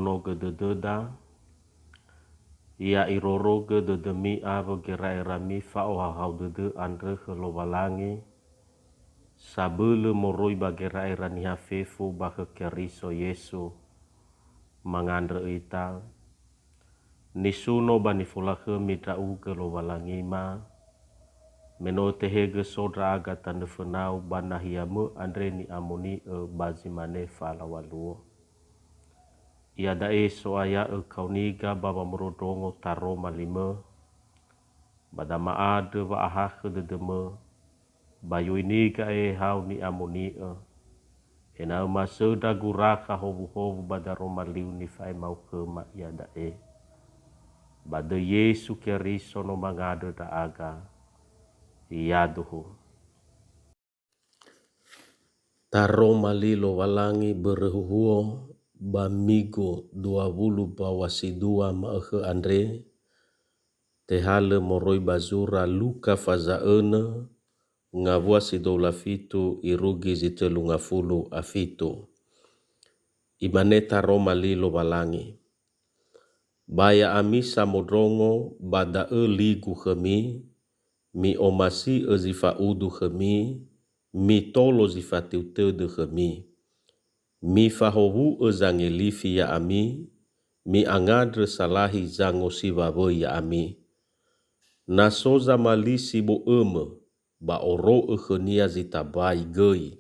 no gedededa, ia iroro gededemi avo gerai rami fao hau dede andre helowalangi, sabele moroi bagerai raniha fefu bake keriso Yesu, mangandre ita, nisuno bani fulake mitra uge lowalangi ma, meno tehege sodra aga tande fenau banahiamu andre ni amoni bazimane falawaluo. Ia dae soaya kauniga baba merodongo taro malime, badama ade wa ahake dedeme, bayu iniga hau ni amoni ena maseda guraka hobu badaro maliu ni fai mau kema ia dae. Bade Yesu Keriso no mangade da aga, ia duhu. Taro malilo walangi berehuhuo, bamigo 20 bawasi 2 maeke Andre, tehale moroi bazura luka fazaena, ngavua sidola fitu irugi zitelu ngafulu afitu. Imaneta Roma lilo walangi. Baya amisa modrongo bada ligu khemi, mi omasi zifa udu khemi, mi tolo zifa tiutede khemi. Mi fahovu zangelifi ya ami, mi angadre salahi zango sivawe ya ami. Nasoza malisi bo ba oro khenia zitabai gei.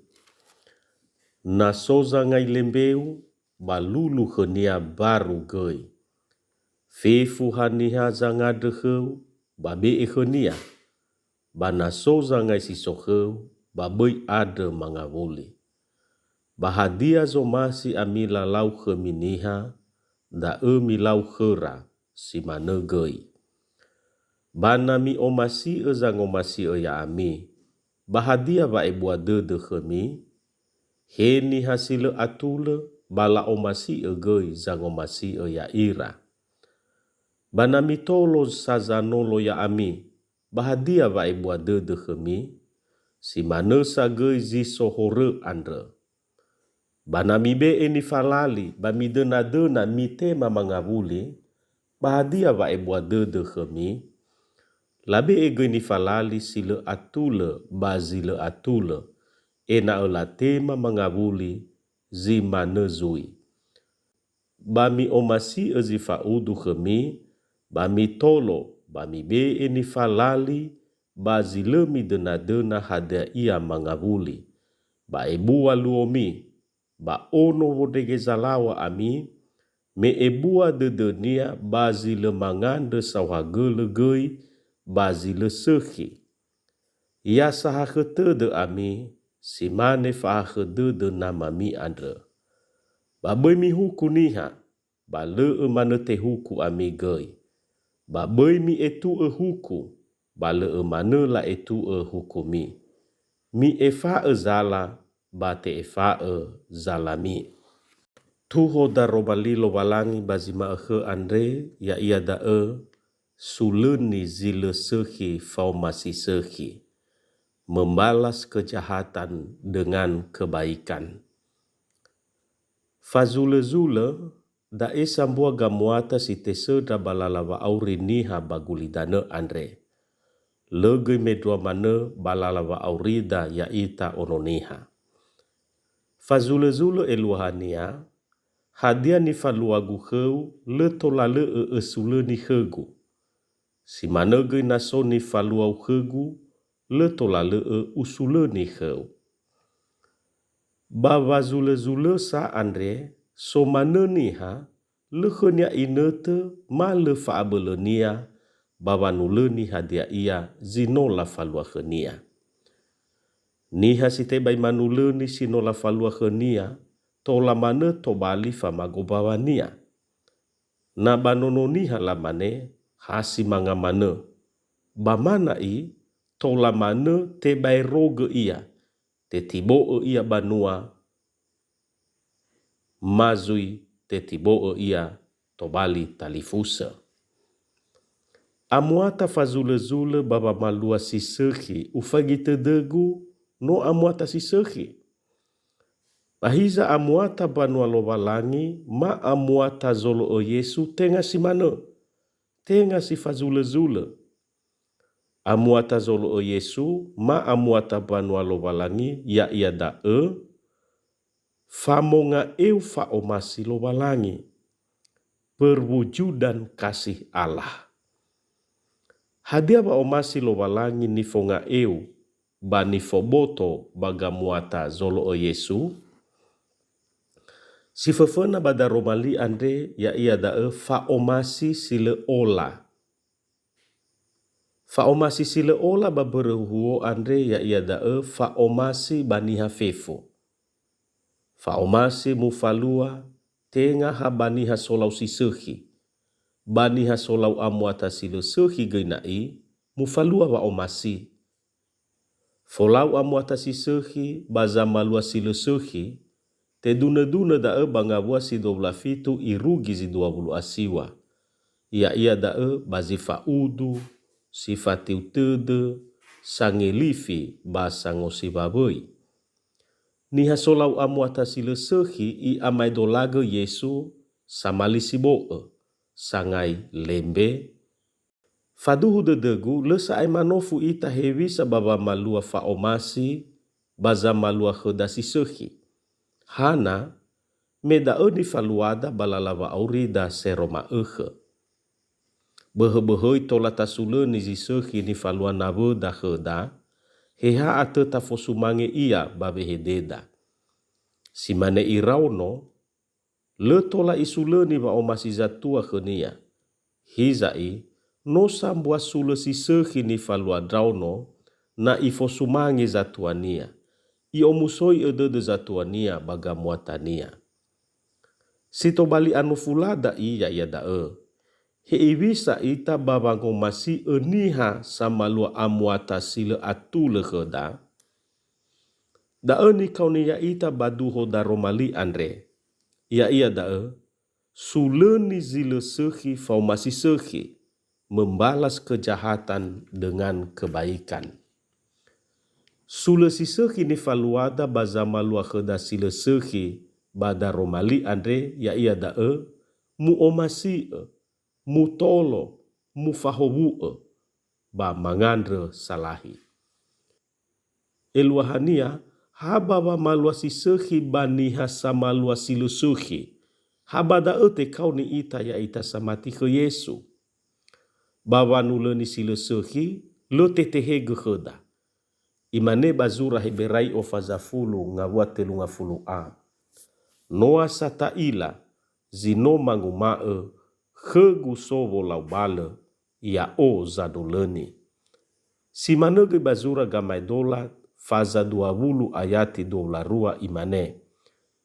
Nasoza ngai lembeu, ba lulu khenia baru gei. Fefu haniha zangadre kheu, ba be khenia. Ba nasoza ngai sisokheu, ba bei ade mangavuli. Bahadia zomasi amila lau kheminiha, da milau khera si manegei. Bana mi omasi zangomasi ya ami, bahadia va ebua dede khemi, heni hasile atule bala omasi gei zangomasi ya ira. Bana mi tolo sazanolo ya ami, bahadia va ebua dede khemi, si manesa gei zisohore andre. Bana mibe eni falali, ba mi dena mi tema mangavuli, bahadia va ebua dede khemi, labe ego ni falali sile atule bazile atule, ena ola tema mangavuli zi manezui. Ba mi omasi zifa udu khemi, ba mi tolo, ba mi be eni falali, bazile mi dena hada ia mangavuli, ba ebua luomi, ba ono wodege zalawa ami, me ebua dedenia bazile mangande sawagele gei, bazile sekhi. Ia sahaketede ami, simane fahaketede nama mi andre. Babai mi huku niha, ba le manete huku ami gei. Babai mi etu huku, ba le mane la etu huku mi. Mi efa zala, ba te efa zalami. Tuho da robalilo walangi bazima Andre, ya ia da suleni zile sekhi fau masih sekhi. Membalas kejahatan dengan kebaikan. Fazule-zule da sambua gamuata si tese da balalawa auri niha bagulidane Andre. Lege medua mane balalawa aurida ya ita ononiha. Fazule-zule eluhania, hadia ni faluagu kheu le tolale esule ni khegu. Si manege naso ni faluau khegu le tolale usule ni kheu. Bava zule-zule sa Andre, so maneni ha, le khenia inete ma le faabelenia, bava nuleni hadia ia zinola falua khenia. Niha site bai manuleni sinola falua khenia, tola mane tobali famagobawania. Na banono niha lamane, hasi manga mane. Bamana i, tola mane te bai roge ia, te tibo ia banua, mazui te tibo ia tobali talifusa. Amuata fazule-zule baba malua sisekhi, ufagite degu no amuata sisekhi. Bahiza amuata banua lowalangi ma amuata zolo o Yesu tenga si mane. Tenga si fazula-zula. Amuata zolo o Yesu ma amuata banua lowalangi ya ia da famonga eu faomasi lowalangi. Perwujudan kasih Allah. Hadia ba omasi lowalangi ni fonga eu ba ni foboto bagamuata zolo o Yesu. Si fefena bada romali andre ya ia da faomasi sile ola. Faomasi sile ola ba berehuo andre ya ia da faomasi baniha fefo. Faomasi mufalua tenga ha baniha solau sisehi. Baniha solau amuata sile sehi genai mufalua wa omasi. Folau amuata sisehi bazamalua sile sehi. Te duna-duna da bangabua si 25 irugi si 20 asiwa. Ia da bazifa udu, sifatiu tede, sangelifi basangosi baboi. Niha solau amuata sile sehi i amai dolaga Yesu samalisi boe, sangai lembe. Faduhu dedegu lesa ai manofu ita hewi sababa malua faomasi, baza malua hedasi sehi. Hana meda ni faluada balalawa aurida seroma Behebehoi tola tasule ni zisehi ni falua nabe da heda. Heha ate tafosumange ia babehededa. Simane irauno le tola isule ni ba omasi zatua khenia. Hizai no sambua sule sisehi ni falua drauno na ifosumange zatuania. I omusoi de zatuania bagamuatania. Sito bali anu fulada iya ia da He iwisa ita babango masi eniha sama lua amuata sile atule heda. Da ni kau ni ya ita baduho da romali andre. Ia da suleni zile sehi fau masih sehi. Membalas kejahatan dengan kebaikan. Sule si sehi ni faluada bazama lua heda sile sehi bada romali andre ya ia da mu omasi mu tolo mu fahobu ba mangandre salahi. Eluahania haba ba malua si sehi baniha sama lua sile sehi. Haba da te kau ni ita ya ita samati ke Yesu. Bawa nule ni sile sehi lo tetehe geheda. Imane bazura heberai ofazafulu ngawat telunga fulu a. Noa sata ila zino mangumae khegu sovo lau bale ya o zadoleni. Si manege bazura gamai dola faza 20 ayati dola rua imane.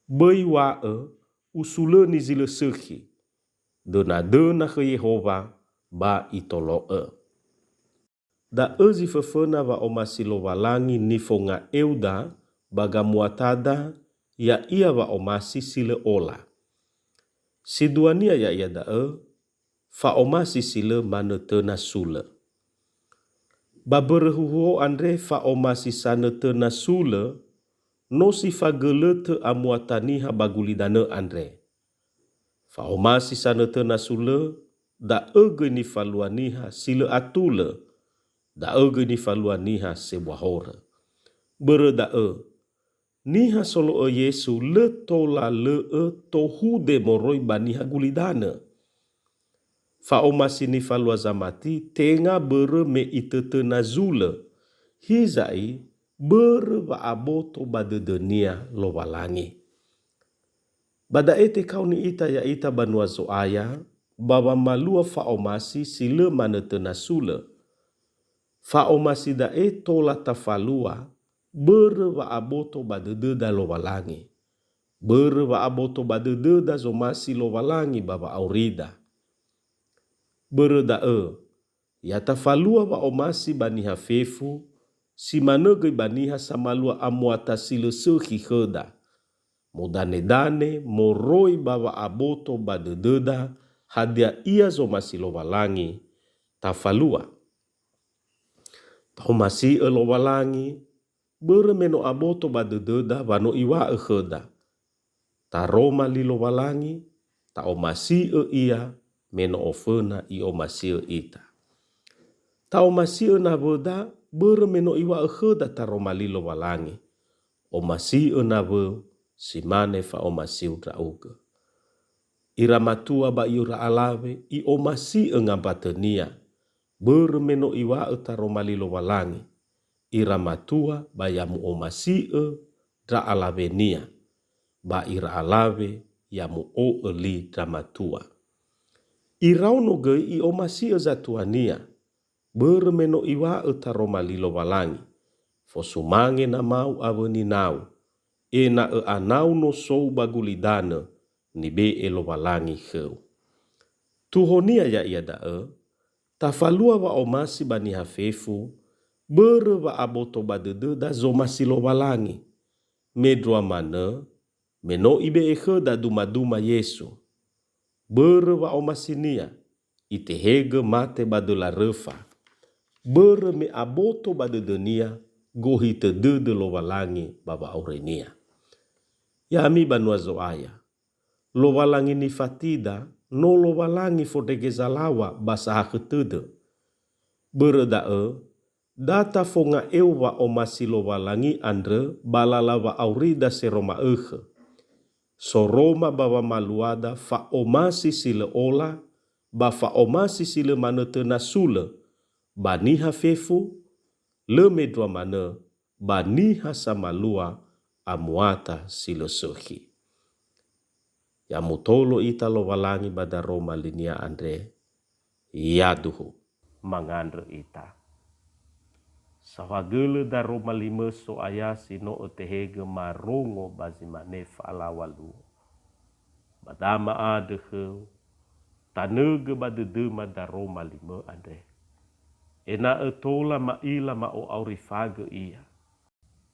Bei wae usuleni zile sehi. Dena ke Yehova ba itoloe. Da ezi fefena wa omasi lowalangi nifonga euda bagamuatada ya ia wa omasi sile ola. Si duania ya ia da fa omasi sile manetena sule. Baberehuho andre fa omasi sanetena sule no si fagelete amuataniha bagulidane andre. Fa omasi sanetena sule da ni faluaniha sile atule. Da ni faluaniha sebuahora. Bereda niha solo Yesu le tola le tohu de moroi baniha gulidana. Fa omasi ni falua zamati tenga bere me itetena zule. Hizai bere wa aboto badedenia lowalangi. Bada ete kau ni ita ya ita banua zoaya bawa malua fa omasi sile manetena sule. Fa omasi da tola tafalua bere wa aboto badededa lowalangi. Bere wa aboto badededa zomasi lowalangi baba aurida. Bere da ya tafalua wa omasi baniha fefu si manege baniha samalua amuata sile sehi heda. Modane-dane moroi bawa aboto badededa hadia ia zomasi lowalangi tafalua. Homasi lowalangi bere meno aboto badededa wano iwa heda. Taroma lilo walangi, ta o masio ia, meno ofena i o masio ita. Ta o masio na wada, bere meno iwa da taroma lilo walangi. O masio na we, si mane fa o masio rauga. Ira matua ba iura alawe, i o masio ngabatania, bere meno iwa taroma lilo walangi. Ira matua ba yamu o masio ra alawe nia. Ba ira alawe yamu o eli dramatua. Irau no gei i o masio zatuania, bere meno iwa taroma lilo walangi. Fosumange na mau awani nau, e na anau no sou bagulidana, ni be elo walangi heu. Tuhonia ya ia da tafalua wa o masi bani hafefu, bere wa aboto badede da zo masilo walangi. Medroa mana, meno ibe da duma-duma Yesu. Bere wa o masinia, ite hege mate badela refa. Bere me aboto badedenia, gohi te dede lo walangi baba aurenia. Yami banua zoaya. Lo walangi ni fatida, no lo walangi fodege zalawa basa haketede. Bere data fonga ewa o masilo walangi andre balalawa aurida seroma eche. Soroma bawa maluada fa omasi sile ola, ba fa omasi sile manetena sule, baniha fefu, le medwa mana, baniha samalua amuata sile sohi. Ya mutolo ita lo walangi bada Roma linia andre, yaduhu mangandre ita. Sawagele da Roma lima so ayasi no otehege marongo bazimane falawalu. Badama adehe, tanege badedema da Roma lima andre. Ena etola maila ma o aurifage ia.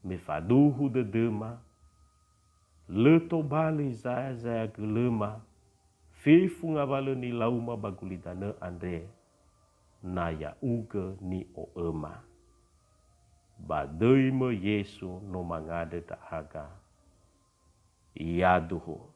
Mefaduhu de dema, leto bali zaya gelema, fefu ngabale ni lauma bagulidane andre, na ya uge ni o ema. Badeime Yesu no mangade dahaga. Yaduhu.